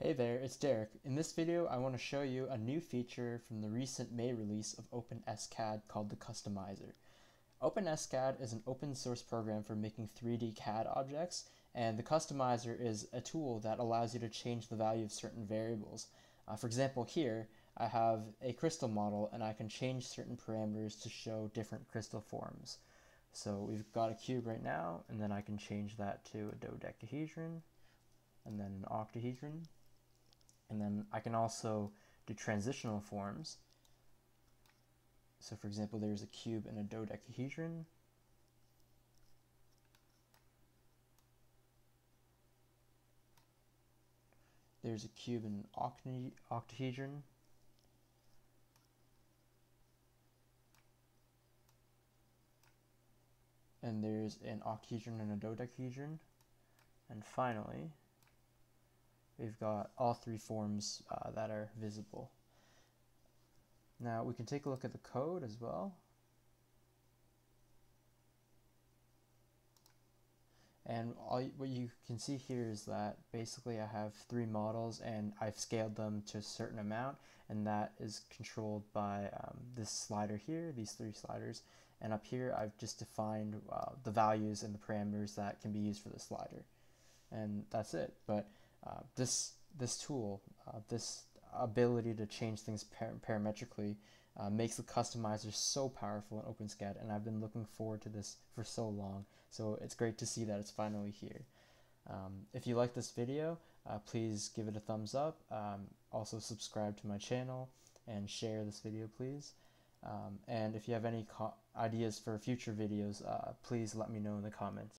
Hey there, it's Derek. In this video, I want to show you a new feature from the recent May release of OpenSCAD called the Customizer. OpenSCAD is an open source program for making 3D CAD objects, and the Customizer is a tool that allows you to change the value of certain variables. For example, here, I have a crystal model, and I can change certain parameters to show different crystal forms. So we've got a cube right now, and then I can change that to a dodecahedron, and then an octahedron. And then I can also do transitional forms. So for example, there's a cube and a dodecahedron. There's a cube and an octahedron. And there's an octahedron and a dodecahedron. And finally, we've got all three forms that are visible. Now we can take a look at the code as well. And what you can see here is that basically I have three models and I've scaled them to a certain amount, and that is controlled by this slider here, these three sliders. And up here I've just defined the values and the parameters that can be used for the slider. And that's it. But this tool, this ability to change things parametrically makes the customizer so powerful in OpenSCAD, and I've been looking forward to this for so long. So it's great to see that it's finally here. If you like this video, please give it a thumbs up. Also subscribe to my channel and share this video, please. And if you have any ideas for future videos, please let me know in the comments.